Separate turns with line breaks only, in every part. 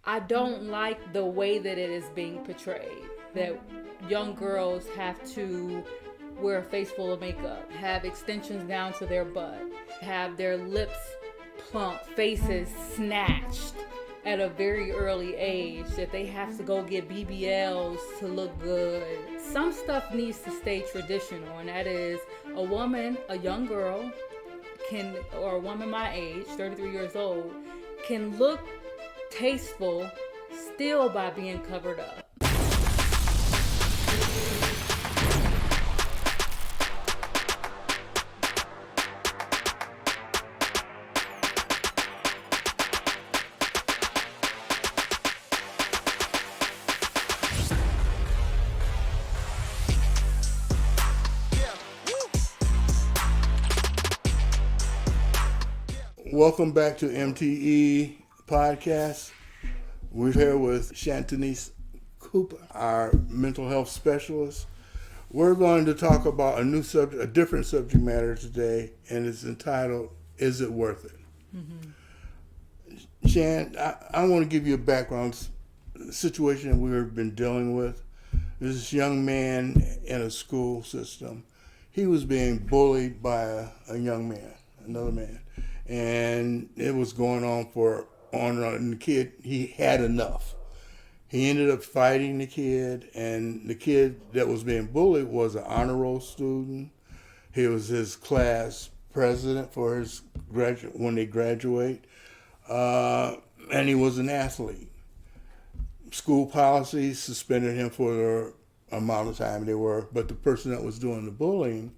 I don't like the way that it is being portrayed. That young girls have to wear a face full of makeup, have extensions down to their butt, have their lips plump, faces snatched at a very early age, that they have to go get BBLs to look good. Some stuff needs to stay traditional, and that is a woman, a young girl, or a woman my age, 33 years old, can look tasteful still by being covered up.
Welcome back to MTE Podcast. We're here with Shan Cooper, our mental health specialist. We're going to talk about a different subject matter today, and it's entitled, Is It Worth It? Mm-hmm. Shan, I want to give you a background situation that we've been dealing with. There's this young man in a school system. He was being bullied by a young man, another man. And it was going on and the kid, he had enough. He ended up fighting the kid, and the kid that was being bullied was an honor roll student. He was his class president for his when they graduate, and he was an athlete. School policy suspended him for the amount of time they were, but the person that was doing the bullying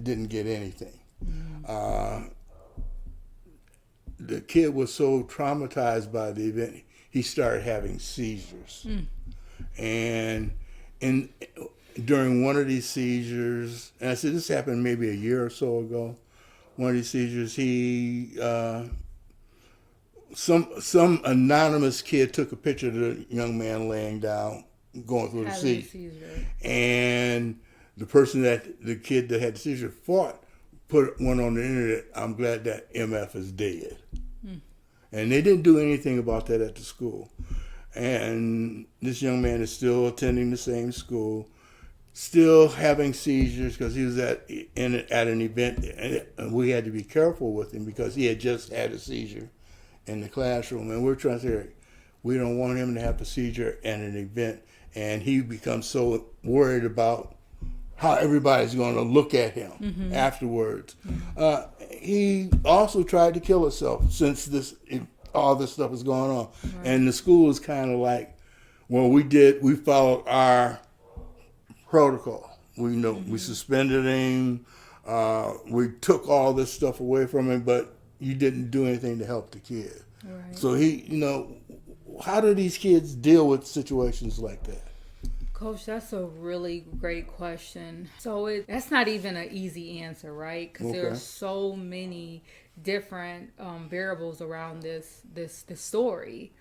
didn't get anything. Mm-hmm. The kid was so traumatized by the event, he started having seizures. And during one of these seizures, and I said this happened maybe a year or so ago, one of these seizures, some anonymous kid took a picture of the young man laying down, going through the seizure. And the kid that had the seizure put one on the internet, I'm glad that MF is dead. And they didn't do anything about that at the school. And this young man is still attending the same school, still having seizures because he was at an event, and we had to be careful with him because he had just had a seizure in the classroom. And we're trying to say, we don't want him to have a seizure at an event. And he becomes so worried about how everybody's going to look at him afterwards. He also tried to kill himself since all this stuff is going on. Right. And the school is kind of like, well, we followed our protocol. We suspended him. We took all this stuff away from him, but you didn't do anything to help the kid. Right. So how do these kids deal with situations like that?
Coach, that's a really great question. So that's not even an easy answer, right? Because there are so many different variables around this story.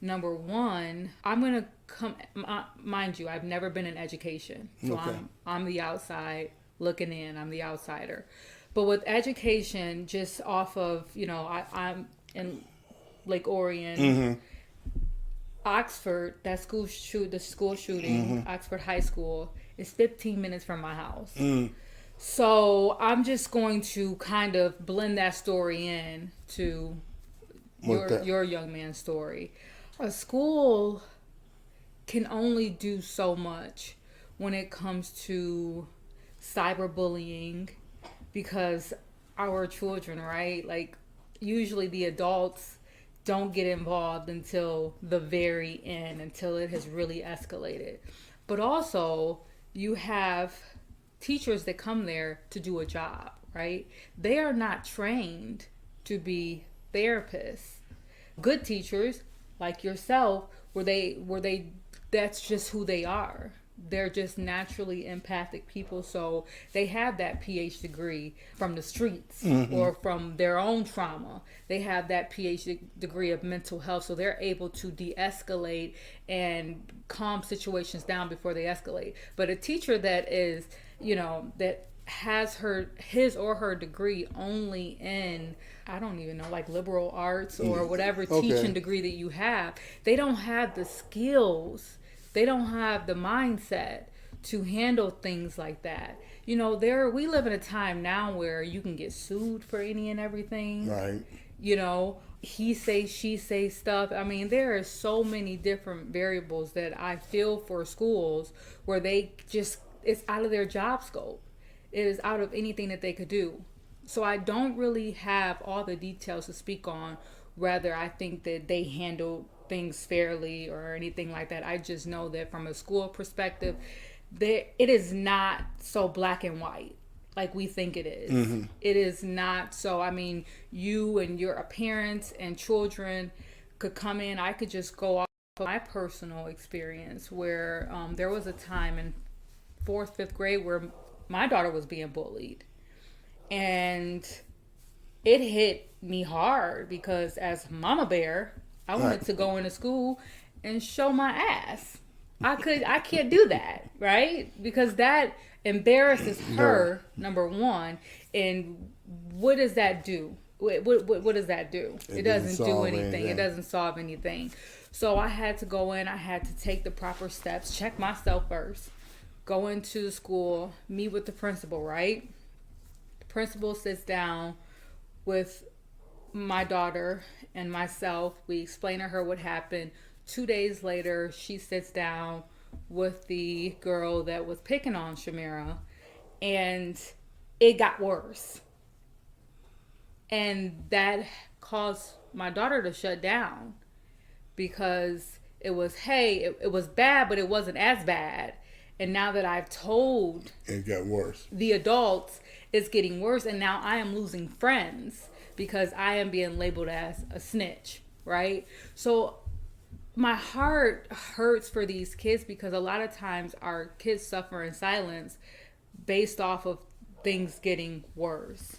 Number one, I'm going to mind you, I've never been in education. So I'm the outside looking in. I'm the outsider. But with education, just off of, I'm in Lake Orion, Oxford, the school shooting, Oxford High School, is 15 minutes from my house. So I'm just going to kind of blend that story in to your young man's story. A school can only do so much when it comes to cyberbullying because our children, right? Like, usually the adults don't get involved until the very end, until it has really escalated. But also, you have teachers that come there to do a job, right? They are not trained to be therapists. Good teachers, like yourself, that's just who they are. They're just naturally empathic people, so they have that PhD degree from the streets or from their own trauma. They have that PhD degree of mental health, so they're able to de-escalate and calm situations down before they escalate. But a teacher that is, that has his or her degree only in, I don't even know, like liberal arts or whatever teaching degree that you have, they don't have the skills, they don't have the mindset to handle things like that. You know, we live in a time now where you can get sued for any and everything.
Right.
You know, he say, she say stuff. I mean, there are so many different variables that I feel for schools where it's out of their job scope. It is out of anything that they could do. So I don't really have all the details to speak on whether I think that they handle things fairly or anything like that. I just know that from a school perspective, it is not so black and white like we think it is. Mm-hmm. It is not. So, I mean, you and your parents and children could come in. I could just go off of my personal experience where there was a time in 4th, 5th grade where my daughter was being bullied. And it hit me hard because as Mama Bear, I wanted to go into school and show my ass. I can't do that, right? Because that embarrasses her, number one. And what does that do? What does that do? It doesn't do anything. It doesn't solve anything. So I had to go in. I had to take the proper steps, check myself first, go into the school, meet with the principal, right? The principal sits down with my daughter and myself. We explain to her what happened. 2 days later, she sits down with the girl that was picking on Shamira, and it got worse. And that caused my daughter to shut down because it was, hey, it was bad, but it wasn't as bad. And now that I've told
it got worse.
The adults, it's getting worse. And now I am losing friends because I am being labeled as a snitch, right? So my heart hurts for these kids because a lot of times our kids suffer in silence based off of things getting worse.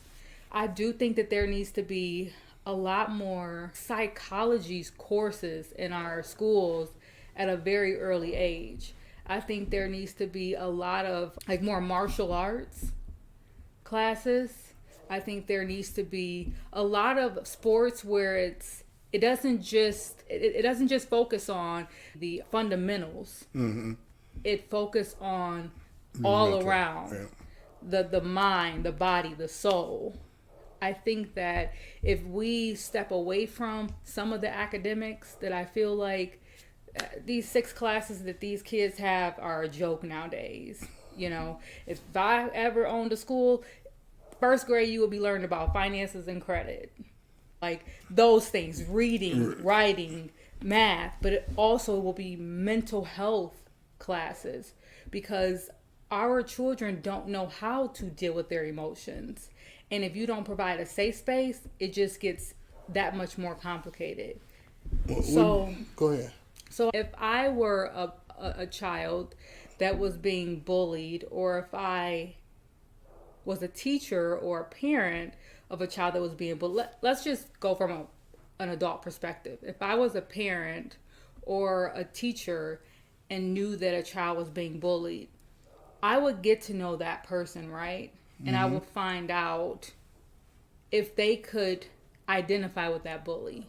I do think that there needs to be a lot more psychology courses in our schools at a very early age. I think there needs to be a lot of like more martial arts classes. I think there needs to be a lot of sports where it doesn't just focus on the fundamentals. Mm-hmm. It focuses on all around the mind, the body, the soul. I think that if we step away from some of the academics, that I feel like these 6 classes that these kids have are a joke nowadays. You know, if I ever owned a school, 1st grade you will be learning about finances and credit. Like those things, reading, writing, math, but it also will be mental health classes because our children don't know how to deal with their emotions. And if you don't provide a safe space, it just gets that much more complicated. So
go ahead.
So if I were a child that was being bullied, or if I was a teacher or a parent of a child that was being bullied, let's just go from an adult perspective. If I was a parent or a teacher and knew that a child was being bullied, I would get to know that person, right? Mm-hmm. And I would find out if they could identify with that bully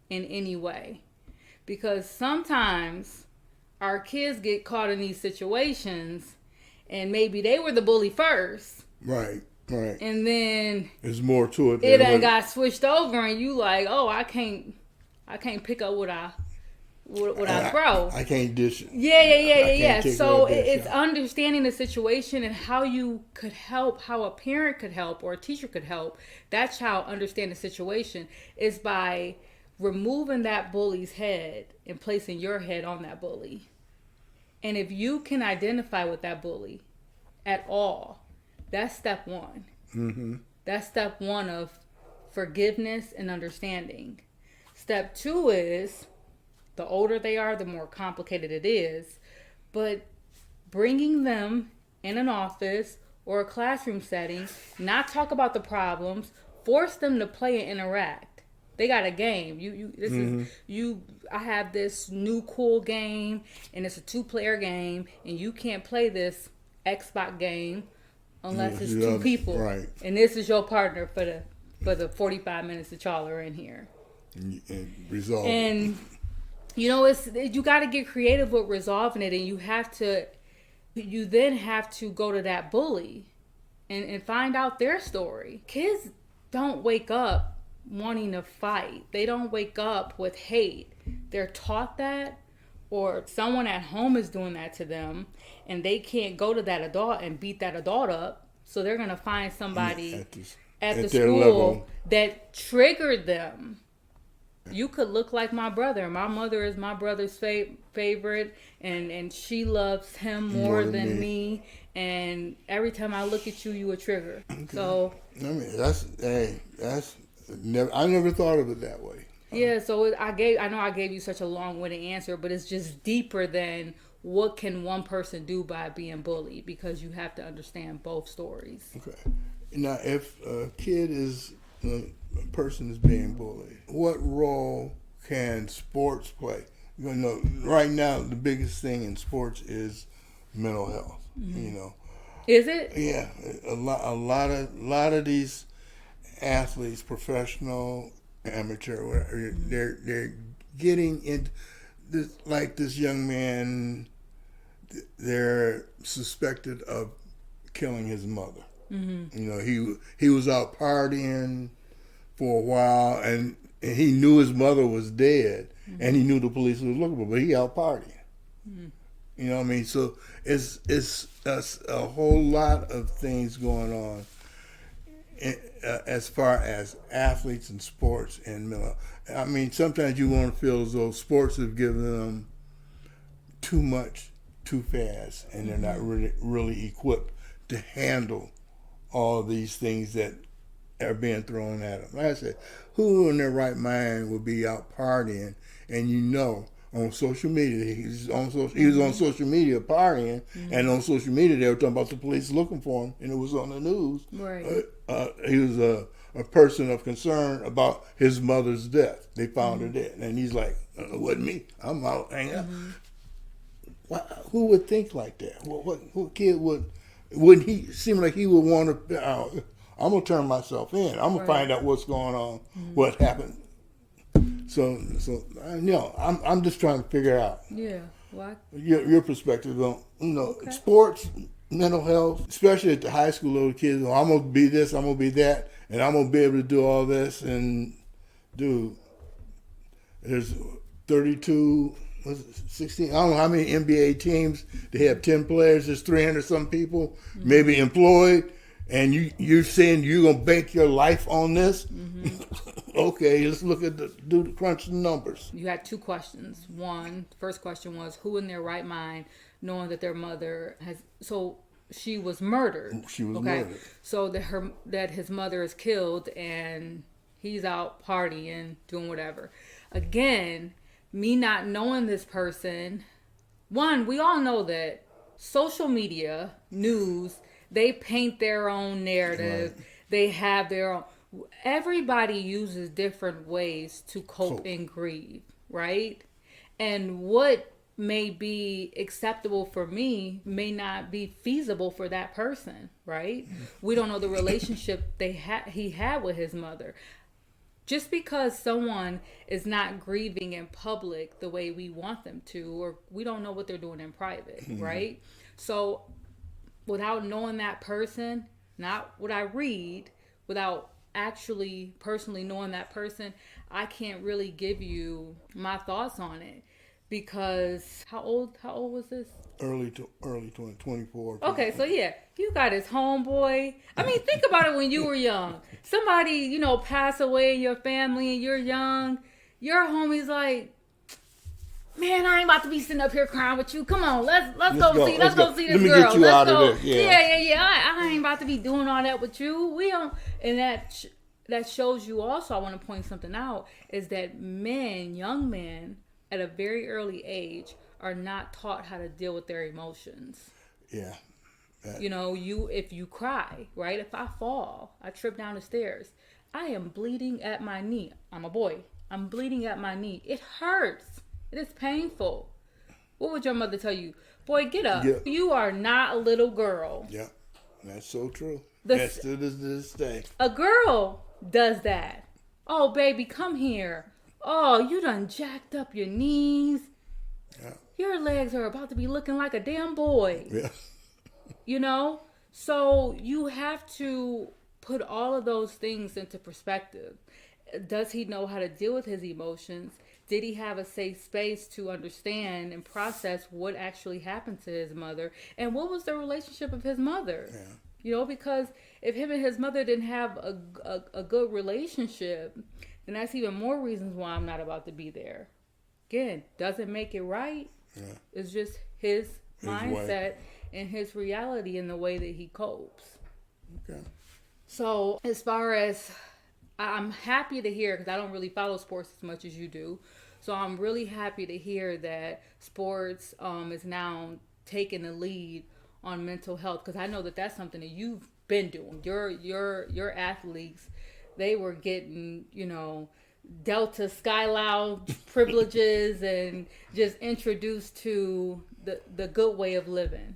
in any way. Because sometimes our kids get caught in these situations and maybe they were the bully first.
Right.
And then
there's more to it.
It done got switched over and you like, oh, I can't pick up what I throw.
I can't dish it.
Yeah. So it's understanding the situation and how you could help, how a parent could help or a teacher could help that child understand the situation is by removing that bully's head and placing your head on that bully. And if you can identify with that bully at all, that's step 1. Mm-hmm. That's step 1 of forgiveness and understanding. Step 2 is, the older they are, the more complicated it is. But bringing them in an office or a classroom setting, not talk about the problems, force them to play and interact. They got a game. I have this new cool game, and it's a 2-player game, and you can't play this Xbox game unless it's two people.
Right.
And this is your partner for the 45 minutes that y'all are in here.
And resolve
and,
it.
You know, you got to get creative with resolving it, and you then have to go to that bully and find out their story. Kids don't wake up wanting to fight. They don't wake up with hate. They're taught that, or someone at home is doing that to them, and they can't go to that adult and beat that adult up. So they're going to find somebody at the school level that triggered them. You could look like my brother. My mother is my brother's favorite, and she loves him more than me. And every time I look at you, you a trigger. Okay. So
I mean, I never thought of it that way.
Yeah, so I know I gave you such a long-winded answer, but it's just deeper than what can one person do by being bullied, because you have to understand both stories.
Okay. Now, if a person is being bullied, what role can sports play? You know, right now the biggest thing in sports is mental health. Mm-hmm. You know,
is it?
Yeah, a lot of these athletes, professional, amateur, whatever, they're getting into this, like this young man. They're suspected of killing his mother. Mm-hmm. You know, he was out partying for a while, and he knew his mother was dead, mm-hmm. and he knew the police was looking for him, but he out partying. Mm-hmm. You know what I mean? So it's a whole lot of things going on as far as athletes and sports and mental. I mean, sometimes you want to feel as though sports have given them too much too fast, and they're not really equipped to handle all these things that are being thrown at them. Like I said, who in their right mind would be out partying, and you know, on social media, he was on social media partying, and on social media they were talking about the police looking for him, and it was on the news.
Right.
He was a person of concern about his mother's death. They found her dead, and he's like, "It wasn't me. I'm out hanging out." Who would think like that? What kid wouldn't he seem like he would want to? I'm gonna turn myself in. I'm gonna find out what's going on, what happened. So you know, I'm just trying to figure out.
Yeah. What?
Your perspective on sports, mental health, especially at the high school level kids. I'm gonna be this, I'm gonna be that, and I'm gonna be able to do all this. And dude, there's 32. 16, I don't know how many NBA teams. They have 10 players. There's 300 some people, maybe employed, and you're saying you're gonna bank your life on this? Okay, let's look at the crunch the numbers.
You had two questions. First question was, who in their right mind, knowing that their mother she was murdered.
She was murdered.
So that his mother is killed and he's out partying, doing whatever. Again, me not knowing this person, we all know that social media, news, they paint their own narrative. Right. They have their own. Everybody uses different ways to cope and grieve, right? And what may be acceptable for me may not be feasible for that person, right? We don't know the relationship he had with his mother. Just because someone is not grieving in public the way we want them to, or we don't know what they're doing in private, right? So without knowing that person, not what I read, without actually personally knowing that person, I can't really give you my thoughts on it. Because how old was this?
Early 24.
Okay, so yeah, you got his homeboy. I mean, think about it when you were young. Somebody, pass away in your family and you're young. Your homie's like, man, I ain't about to be sitting up here crying with you. Come on, let's go see this girl.
Let me get you out of this.
Yeah. I ain't about to be doing all that with you. We don't, and that shows you also. I want to point something out is that young men, at a very early age, are not taught how to deal with their emotions.
Yeah.
If you cry, right? If I fall, I trip down the stairs, I am bleeding at my knee. I'm a boy. I'm bleeding at my knee. It hurts. It is painful. What would your mother tell you? Boy, get up. Yeah. You are not a little girl.
Yeah. That's so true.
The,
That's to this day.
A girl does that. Oh, baby, come here. Oh, you done jacked up your knees.
Yeah.
Your legs are about to be looking like a damn boy.
Yeah.
You know? So you have to put all of those things into perspective. Does he know how to deal with his emotions? Did he have a safe space to understand and process what actually happened to his mother? And what was the relationship of his mother?
Yeah.
You know, because if him and his mother didn't have a good relationship, then that's even more reasons why I'm not about to be there. Again, doesn't make it right.
Yeah.
It's just his mindset
way.
And his reality in the way that he copes.
Okay.
So as far as, I'm happy to hear, because I don't really follow sports as much as you do. So I'm really happy to hear that sports is now taking the lead on mental health, because I know that that's something that you've been doing. Your athletes, they were getting, Delta Sky Lounge privileges and just introduced to the good way of living.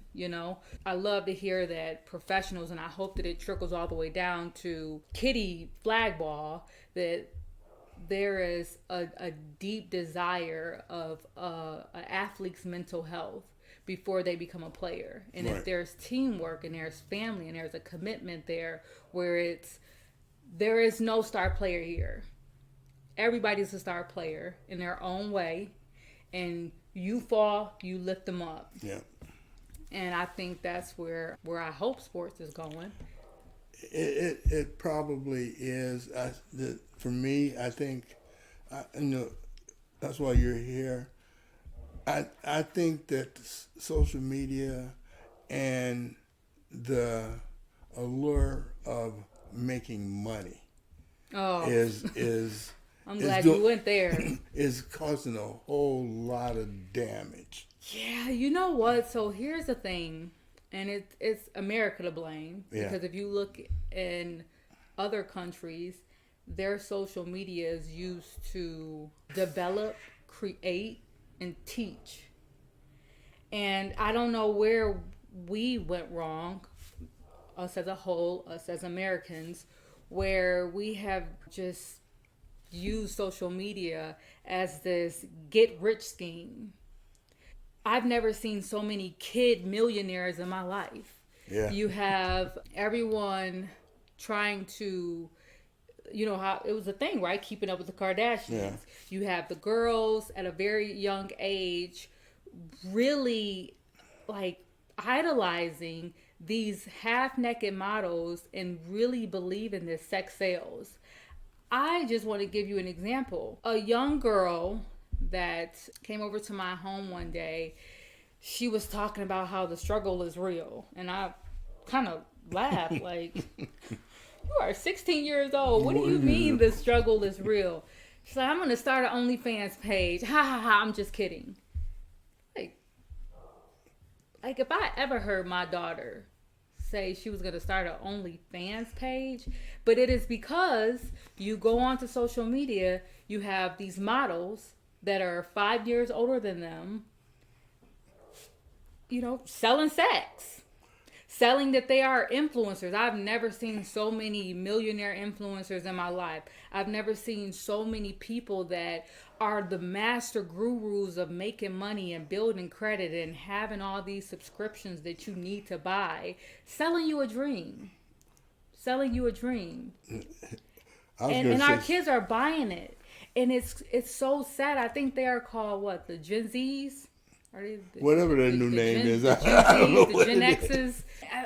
I love to hear that professionals, and I hope that it trickles all the way down to kiddie flag ball, that there is a deep desire of an athlete's mental health before they become a player. And
right.
If there's teamwork and there's family and there's a commitment there where there is no star player here. Everybody's a star player in their own way, and you fall, you lift them up.
Yeah. And
I think that's where I hope sports is going.
It probably is. For me, I think, that's why you're here. I think that social media and the allure of making money is
I'm glad you went there.
Is causing a whole lot of damage.
Yeah, you know what? So here's the thing, and it's America to blame.
Yeah.
Because if you look in other countries, their social media is used to develop, create, and teach. And I don't know where we went wrong, us as a whole, us as Americans, where we have just used social media as this get-rich scheme. I've never seen so many kid millionaires in my life.
Yeah.
You have everyone trying to, how it was a thing, right? Keeping up with the Kardashians.
Yeah.
You have the girls at a very young age really idolizing these half-naked models and really believe in this sex sales. I just want to give you an example. A young girl that came over to my home one day, she was talking about how the struggle is real. And I kind of laughed like, you are 16 years old. What do you mean the struggle is real? She's like, I'm going to start an OnlyFans page. Ha ha ha, I'm just kidding. Like if I ever heard my daughter say she was going to start an OnlyFans page, but it is because you go onto social media, you have these models that are 5 years older than them, selling sex, selling that they are influencers. I've never seen so many millionaire influencers in my life. I've never seen so many people that are the master gurus of making money and building credit and having all these subscriptions that you need to buy, selling you a dream. And our kids are buying it. And it's so sad. I think they are called the Gen Zs? Are they
whatever their new name is.
The Gen Zs, the Gen Xs.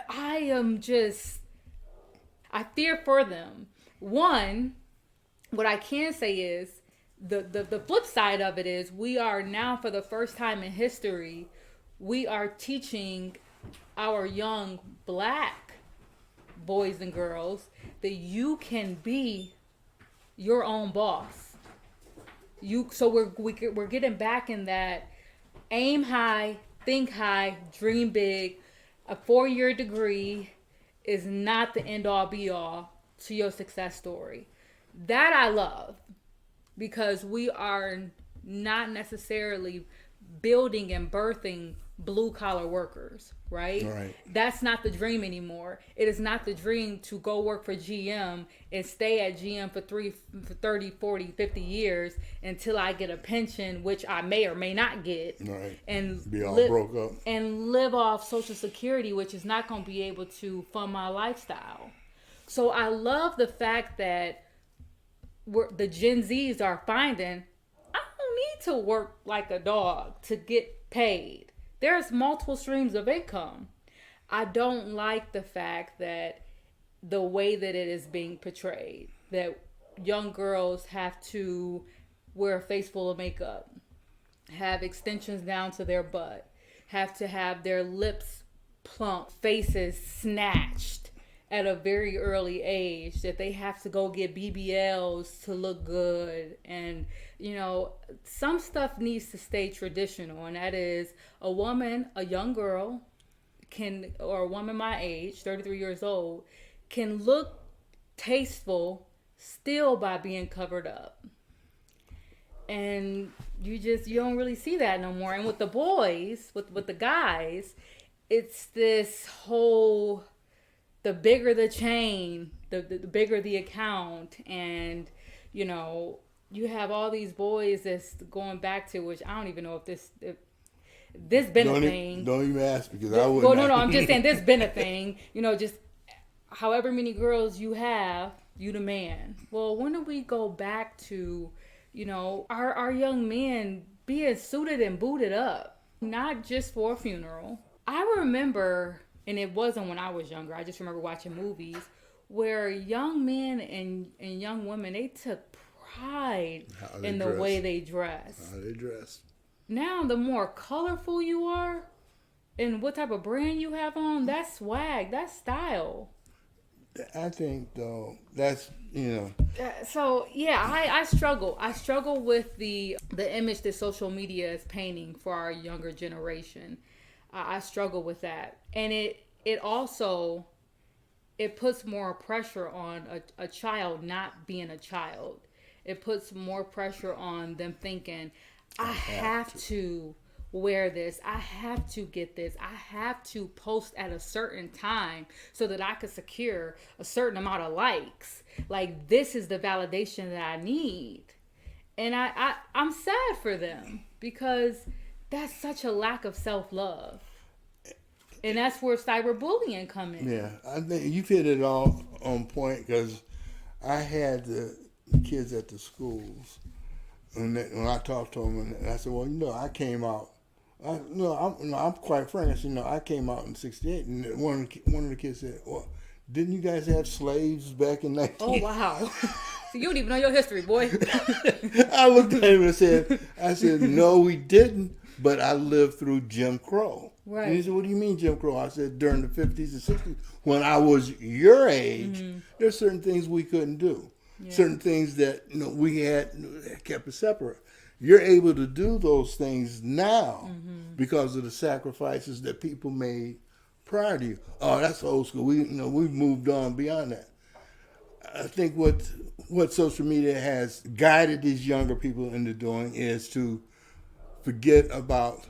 I am just, I fear for them. One, what I can say is, the flip side of it is we are now, for the first time in history, we are teaching our young black boys and girls that you can be your own boss. So we're getting back in that aim high, think high, dream big. A 4-year degree is not the end all be all to your success story. That I love, because we are not necessarily building and birthing blue collar workers, right?
Right.
That's not the dream anymore. It is not the dream to go work for GM and stay at GM for 30, 40, 50 years until I get a pension, which I may or may not get.
Right.
And
be all broke up.
And live off Social Security, which is not going to be able to fund my lifestyle. So I love the fact that the Gen Zs are finding, I don't need to work like a dog to get paid. There's multiple streams of income. I don't like the fact that the way that it is being portrayed, that young girls have to wear a face full of makeup, have extensions down to their butt, have to have their lips plump, faces snatched at a very early age, that they have to go get BBLs to look good. And, some stuff needs to stay traditional. And that is a woman, a young girl or a woman my age, 33 years old, can look tasteful still by being covered up. And you don't really see that no more. And with the boys, with the guys, it's this whole, the bigger the chain, the bigger the account. And, you have all these boys that's going back to, which I don't even know if this been a thing.
Don't even ask, because I wouldn't.
Well, no, I'm just saying this been a thing. Just however many girls you have, you the man. Well, when do we go back to, our young men being suited and booted up, not just for a funeral? I remember, and it wasn't when I was younger, I just remember watching movies where young men and young women, they took pride in the way they dress.
How they dress.
Now, the more colorful you are and what type of brand you have on, that's swag, that's style.
I think, though, that's,
So, yeah, I struggle. I struggle with the image that social media is painting for our younger generation. I struggle with that. And it also, it puts more pressure on a child not being a child. It puts more pressure on them thinking, I have to wear this. I have to get this. I have to post at a certain time so that I could secure a certain amount of likes. Like, this is the validation that I need. And I'm sad for them, because that's such a lack of self-love. And that's where cyberbullying comes in.
Yeah, I think you've hit it all on point, because I had the kids at the schools, and when I talked to them, and I said, well, I came out. I'm quite frank. I said, I came out in '68, and one of the kids said, well, didn't you guys have slaves back in 19?
Oh, wow. So you don't even know your history, boy.
I looked at him and said, no, we didn't, but I lived through Jim Crow.
Right.
And he said, what do you mean Jim Crow? I said, during the 50s and 60s, when I was your age, there's certain things we couldn't do. Yeah. Certain things that we had kept it separate. You're able to do those things now because of the sacrifices that people made prior to you. Oh, that's old school. We've moved on beyond that. I think what social media has guided these younger people into doing is to forget about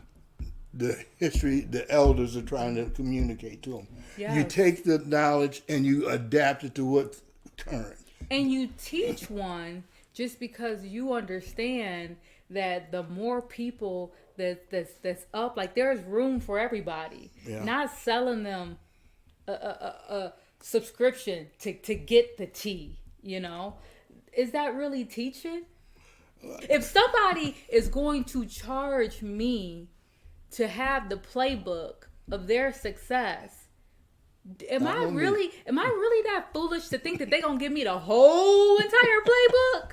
the history the elders are trying to communicate to them. Yes. You take the knowledge and you adapt it to what's current.
And you teach one just because you understand that the more people that's up, like, there's room for everybody. Yeah. Not selling them a subscription to get the tea, Is that really teaching? If somebody is going to charge me to have the playbook of their success, am I really that foolish to think that they're gonna give me the whole entire playbook?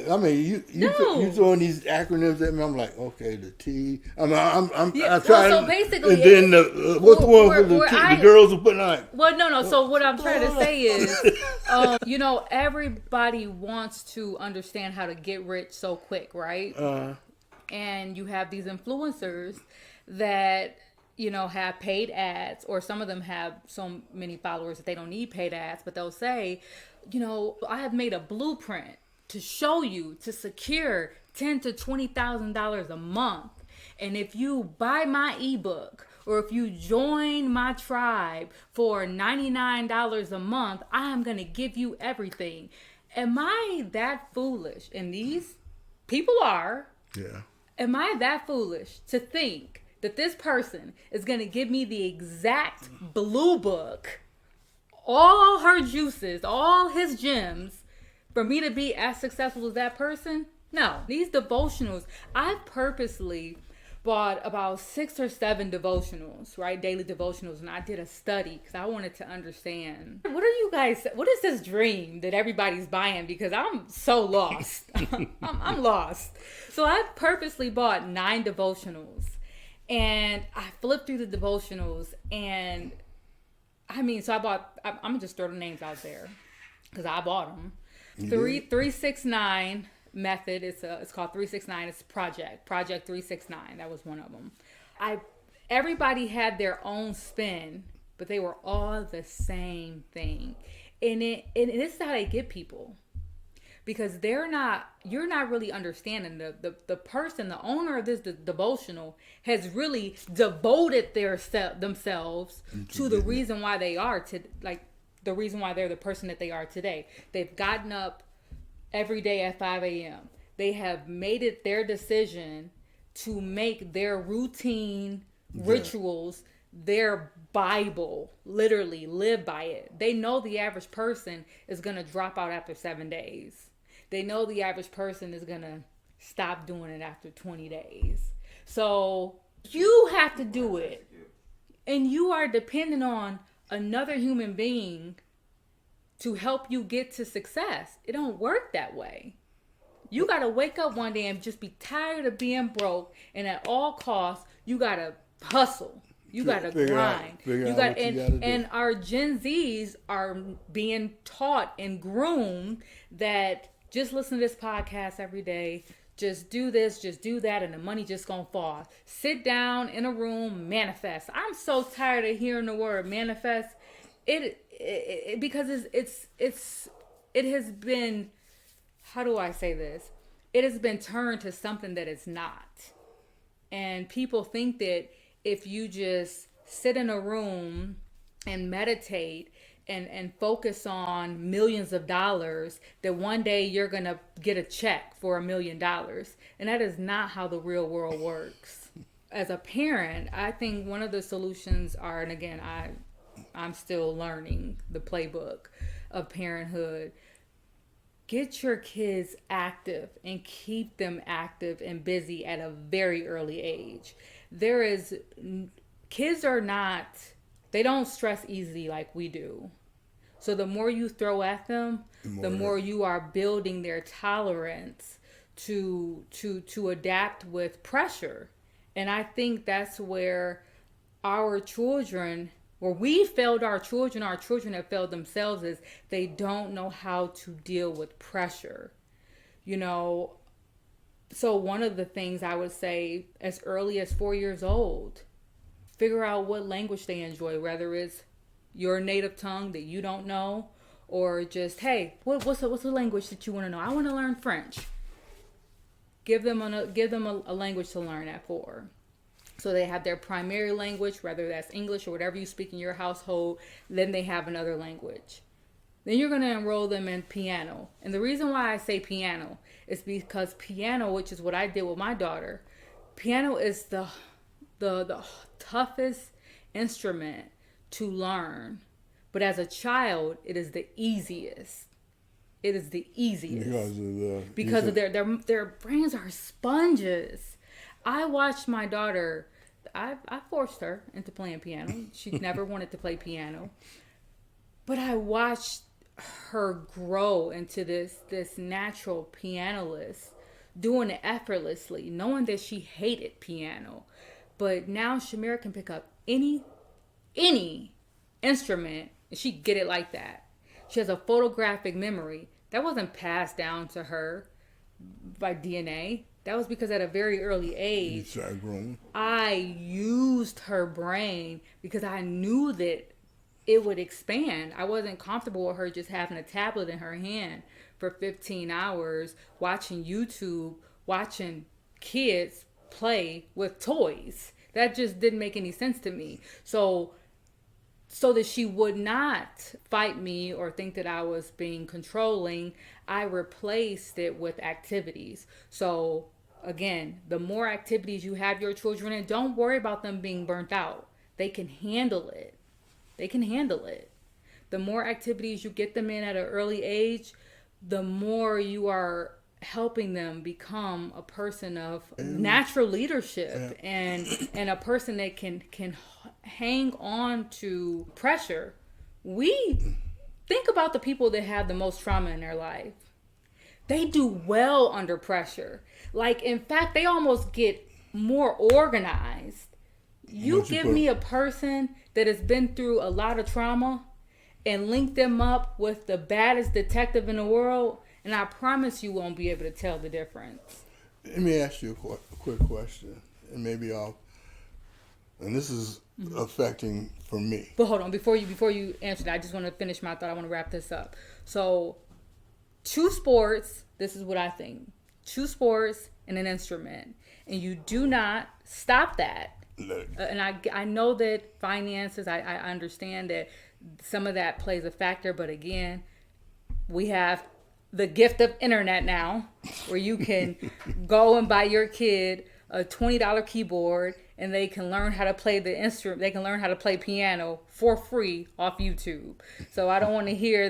I mean, you throwing these acronyms at me. I'm like, okay, the T. I'm trying.
So basically,
and then what's the one for the girls are putting on?
Well, no. So what I'm trying to say is, everybody wants to understand how to get rich so quick, right? And you have these influencers that have paid ads, or some of them have so many followers that they don't need paid ads, but they'll say, I have made a blueprint to show you, to secure $10,000 to $20,000 a month. And if you buy my ebook or if you join my tribe for $99 a month, I am going to give you everything. Am I that foolish? And these people are.
Yeah.
Am I that foolish to think that this person is going to give me the exact blue book, all her juices, all his gems, for me to be as successful as that person? No. These devotionals, I've purposely bought about 6 or 7 devotionals, right? Daily devotionals. And I did a study because I wanted to understand. What is this dream that everybody's buying? Because I'm so lost. I'm lost. So I purposely bought 9 devotionals. And I flipped through the devotionals. And I'm going to just throw the names out there because I bought them. 369 method. It's called 369. It's Project 369. That was one of them. Everybody had their own spin, but they were all the same thing. And this is how they get people, because you're not really understanding the person, the owner of this devotional has really devoted themselves to the reason why they are the reason why they're the person that they are today. They've gotten up every day at 5 a.m. They have made it their decision to make their routine rituals their Bible, literally live by it. They know the average person is going to drop out after 7 days. They know the average person is going to stop doing it after 20 days. So you have to do it. And you are dependent on another human being to help you get to success. It don't work that way. You got to wake up one day and just be tired of being broke, and at all costs, you got to hustle. You got to grind. And our Gen Zs are being taught and groomed that just listen to this podcast every day. Just do this, just do that, and the money just gonna fall. Sit down in a room, manifest. I'm so tired of hearing the word manifest. Because it has been, how do I say this? It has been turned to something that it's not. And people think that if you just sit in a room and meditate and focus on millions of dollars, that one day you're going to get a check for $1 million. And that is not how the real world works. As a parent, I think one of the solutions are, and again, I'm still learning the playbook of parenthood. Get your kids active and keep them active and busy at a very early age. Kids they don't stress easily like we do. So the more you throw at them, the more you are building their tolerance to adapt with pressure. And I think that's where we failed our children have failed themselves, is they don't know how to deal with pressure. So one of the things I would say, as early as 4 years old, figure out what language they enjoy, whether it's your native tongue that you don't know, or just, hey, what's the language that you want to know? I want to learn French. Give them a language to learn at 4. So they have their primary language, whether that's English or whatever you speak in your household. Then they have another language. Then you're going to enroll them in piano. And the reason why I say piano is because piano, which is what I did with my daughter, piano is the toughest instrument to learn. But as a child, it is the easiest. It is the easiest. Because of their brains are sponges. I watched my daughter, I forced her into playing piano. She never wanted to play piano. But I watched her grow into this natural pianist, doing it effortlessly, knowing that she hated piano. But now Shamira can pick up any instrument and she get it like that. She has a photographic memory. That wasn't passed down to her by DNA. That was because at a very early age, I used her brain because I knew that it would expand. I wasn't comfortable with her just having a tablet in her hand for 15 hours watching YouTube watching kids play with toys. That just didn't make any sense to me. So that she would not fight me or think that I was being controlling, I replaced it with activities. So again, the more activities you have your children in, don't worry about them being burnt out. They can handle it. The more activities you get them in at an early age, the more you are helping them become a person of natural leadership and a person that can hang on to pressure. We think about the people that have the most trauma in their life. They do well under pressure. Like, in fact, they almost get more organized. You give me a person that has been through a lot of trauma and link them up with the baddest detective in the world, and I promise you won't be able to tell the difference.
Let me ask you a quick question, and and this is affecting for me.
But hold on, before you answer that, I just want to finish my thought. I want to wrap this up. So, 2 sports, this is what I think. 2 sports and an instrument. And you do not stop that. And I know that finances, I understand that some of that plays a factor, but again, we have the gift of internet now, where you can go and buy your kid a $20 keyboard and they can learn how to play the instrument. They can learn how to play piano for free off YouTube. So I don't want to hear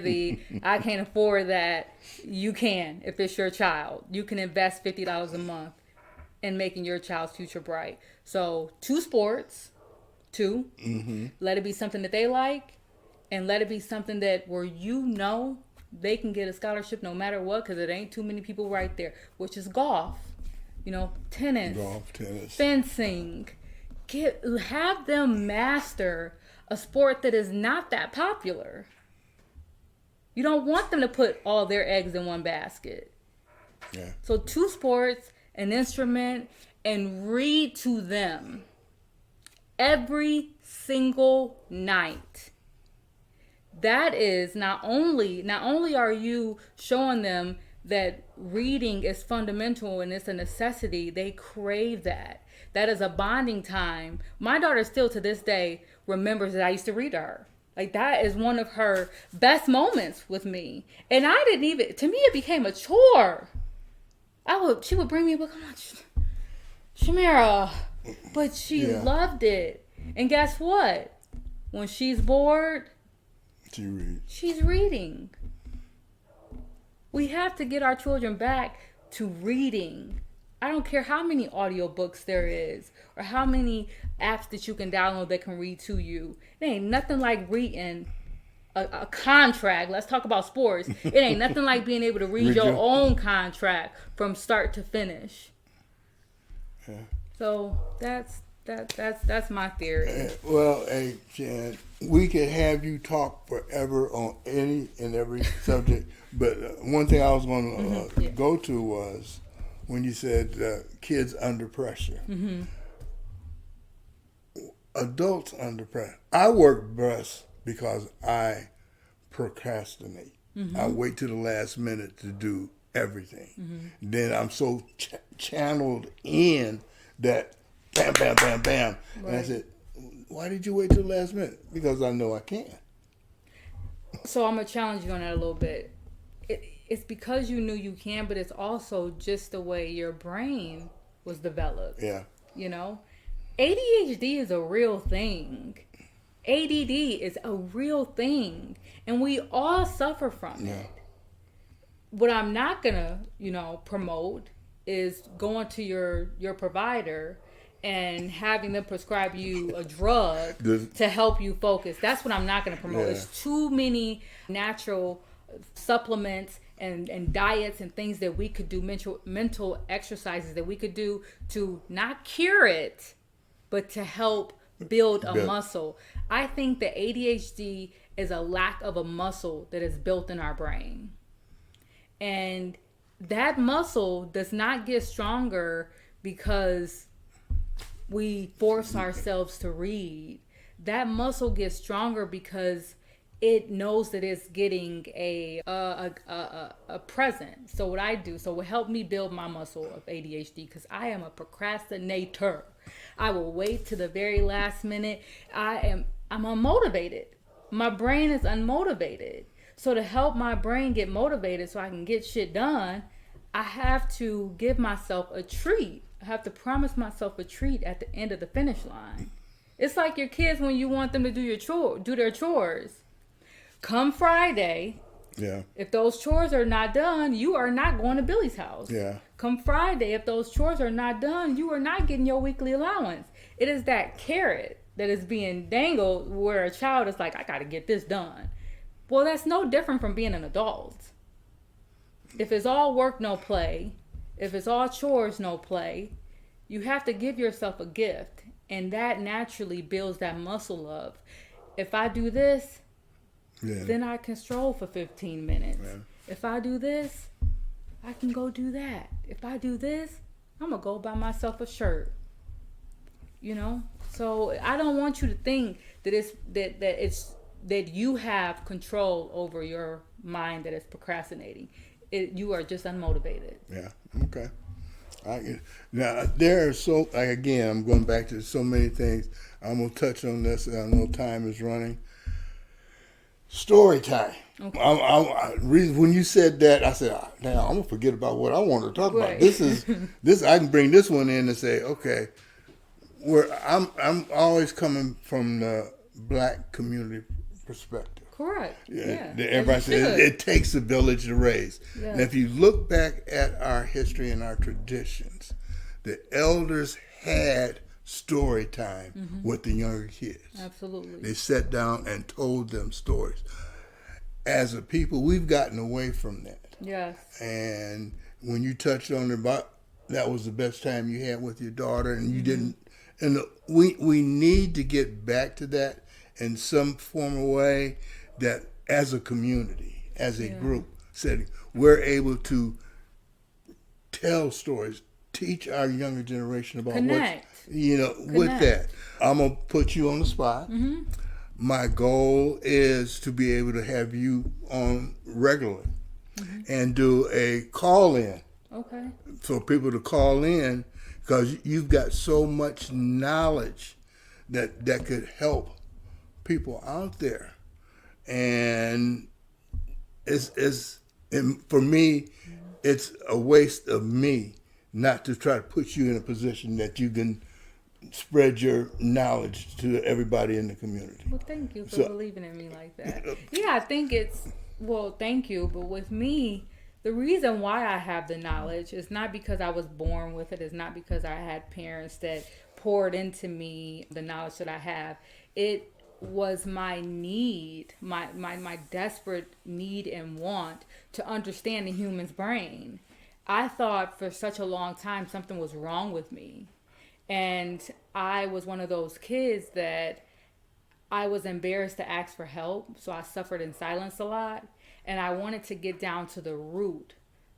I can't afford that. You can, if it's your child. You can invest $50 a month in making your child's future bright. So 2 sports, 2. Mm-hmm. Let it be something that they like, and let it be something that where they can get a scholarship no matter what, because it ain't too many people right there, which is golf, tennis, fencing. Have them master a sport that is not that popular. You don't want them to put all their eggs in one basket. Yeah. So 2 sports, an instrument, and read to them every single night. That is not only are you showing them that reading is fundamental and it's a necessity, they crave that. That is a bonding time. My daughter still to this day remembers that I used to read to her. Like, that is one of her best moments with me. And I didn't even, to me, it became a chore. She would bring me a book. I'm like, Shamira. But she loved it. And guess what? When she's bored, she's reading. We have to get our children back to reading. I don't care how many audiobooks there is or how many apps that you can download that can read to you. It ain't nothing like reading a contract. Let's talk about sports. It ain't nothing like being able to read your own contract from start to finish. Yeah. So that's my theory.
Well, hey, Shan, we could have you talk forever on any and every subject, but one thing I was going to go to was when you said kids under pressure. Mm-hmm. Adults under pressure. I work best because I procrastinate. Mm-hmm. I wait till the last minute to do everything. Mm-hmm. Then I'm so channeled in that bam, bam, bam, bam. Right. And I said, why did you wait till the last minute? Because I know I can.
So I'm going to challenge you on that a little bit. It's because you knew you can, but it's also just the way your brain was developed. Yeah. ADHD is a real thing. ADD is a real thing. And we all suffer from it. What I'm not going to, promote is going to your provider and having them prescribe you a drug to help you focus. That's what I'm not going to promote. Yeah. There's too many natural supplements and diets and things that we could do, mental exercises that we could do to not cure it, but to help build a muscle. I think that ADHD is a lack of a muscle that is built in our brain. And that muscle does not get stronger because we force ourselves to read. That muscle gets stronger because it knows that it's getting a present. So what I do, so it helped me build my muscle of ADHD, because I am a procrastinator. I will wait to the very last minute. I'm unmotivated. My brain is unmotivated. So to help my brain get motivated so I can get shit done, I have to give myself a treat. I have to promise myself a treat at the end of the finish line. It's like your kids when you want them to do their chores. Come Friday,
Yeah.
if those chores are not done, you are not going to Billy's house.
Yeah.
Come Friday, if those chores are not done, you are not getting your weekly allowance. It is that carrot that is being dangled where a child is like, I got to get this done. Well, that's no different from being an adult. If it's all work, no play, if it's all chores, no play, you have to give yourself a gift. And that naturally builds that muscle of, if I do this, then I can stroll for 15 minutes. Yeah. If I do this, I can go do that. If I do this, I'm going to go buy myself a shirt. You know? So I don't want you to think that that you have control over your mind that is procrastinating. You are just unmotivated.
Yeah. Okay. Now there are again, I'm going back to so many things. I'm gonna touch on this. I know time is running. Story time. Okay. When you said that, I said, "Now I'm gonna forget about what I wanted to talk about." This. I can bring this one in and say, okay, where I'm always coming from the Black community perspective.
Correct. Yeah.
Everybody says it takes a village to raise. Yeah. And if you look back at our history and our traditions, the elders had story time with the younger kids.
Absolutely.
They sat down and told them stories. As a people, we've gotten away from that.
Yes.
And when you touched on about that was the best time you had with your daughter, and you didn't. And we need to get back to that in some form of way. That as a community, as a group setting, we're able to tell stories, teach our younger generation about
Connect.
With that. I'm going to put you on the spot. Mm-hmm. My goal is to be able to have you on regularly and do a call-in.
Okay.
For people to call in, because you've got so much knowledge that could help people out there. And for me, it's a waste of me not to try to put you in a position that you can spread your knowledge to everybody in the community.
Well, thank you for believing in me like that. Yeah, I think thank you. But with me, the reason why I have the knowledge is not because I was born with it. It's not because I had parents that poured into me the knowledge that I have. It was my need, my desperate need and want to understand the human's brain. I thought for such a long time something was wrong with me. And I was one of those kids that I was embarrassed to ask for help. So I suffered in silence a lot. And I wanted to get down to the root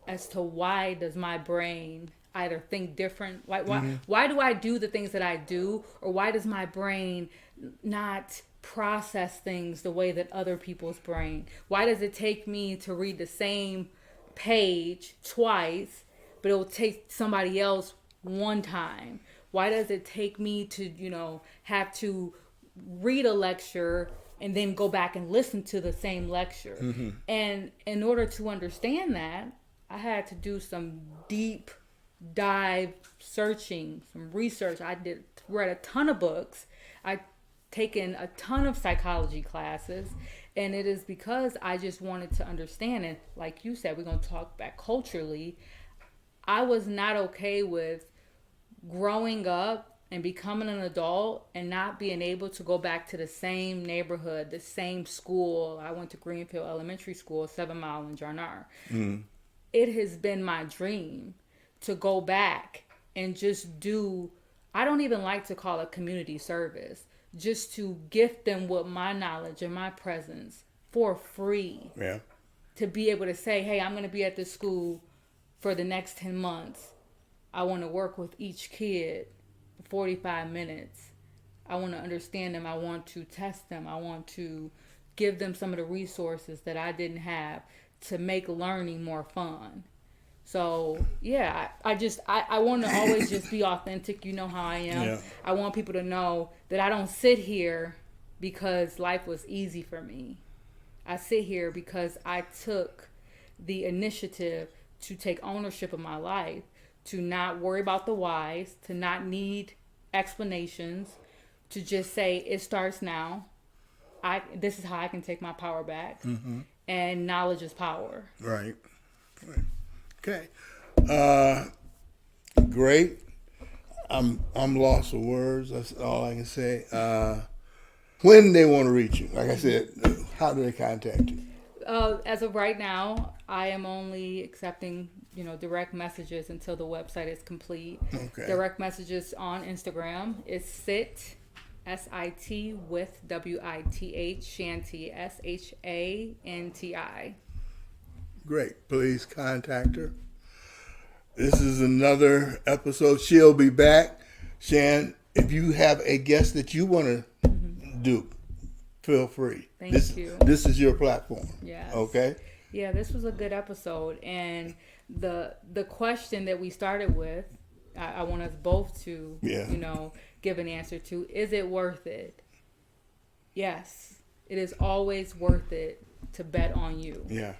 as to why does my brain either think different? Why do I do the things that I do? Or why does my brain not process things the way that other people's brain? Why does it take me to read the same page twice, but it will take somebody else one time? Why does it take me to, have to read a lecture and then go back and listen to the same lecture? Mm-hmm. And in order to understand that, I had to do some deep dive searching, some research. I read a ton of books. I taken a ton of psychology classes, and it is because I just wanted to understand. And like you said, we're going to talk back culturally. I was not okay with growing up and becoming an adult and not being able to go back to the same neighborhood, the same school. I went to Greenfield Elementary School, 7 Mile in Jarnar. It has been my dream to go back and just do, I don't even like to call it community service, just to gift them with my knowledge and my presence for free.
Yeah.
To be able to say, hey, I'm going to be at this school for the next 10 months. I want to work with each kid for 45 minutes. I want to understand them. I want to test them. I want to give them some of the resources that I didn't have to make learning more fun. So yeah, I want to always just be authentic. You know how I am.
Yeah.
I want people to know that I don't sit here because life was easy for me. I sit here because I took the initiative to take ownership of my life, to not worry about the whys, to not need explanations, to just say it starts now. This is how I can take my power back. Mm-hmm. And knowledge is power.
Right. Okay. Great. I'm lost for words. That's all I can say. When they want to reach you, like I said, how do they contact you?
As of right now, I am only accepting, direct messages until the website is complete.
Okay.
Direct messages on Instagram is SIT, SIT with WITH, Shanti, SHANTI.
Great. Please contact her. This is another episode. She'll be back. Shan, if you have a guest that you want to do, feel free.
Thank you.
This is your platform.
Yes.
Okay?
Yeah, this was a good episode. And the question that we started with, I want us both to, give an answer to. Is it worth it? Yes. It is always worth it to bet on you.
Yeah.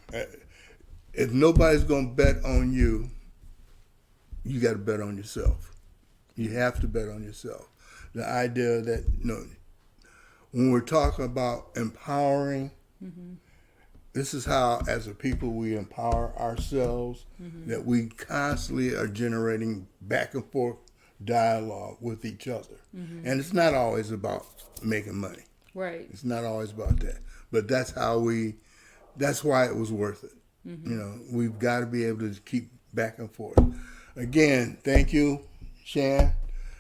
If nobody's going to bet on you, you got to bet on yourself. You have to bet on yourself. The idea that, when we're talking about empowering, this is how, as a people, we empower ourselves, that we constantly are generating back and forth dialogue with each other. And it's not always about making money.
Right.
It's not always about that. But that's why it was worth it. We've got to be able to keep back and forth. Again, thank you, Shan.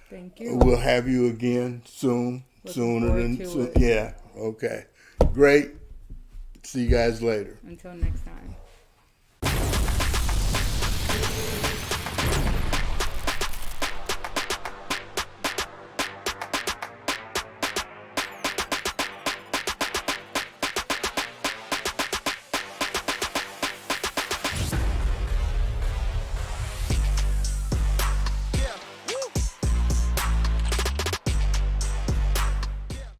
Thank you.
We'll have you again soon. Yeah. Okay. Great. See you guys later.
Until next time.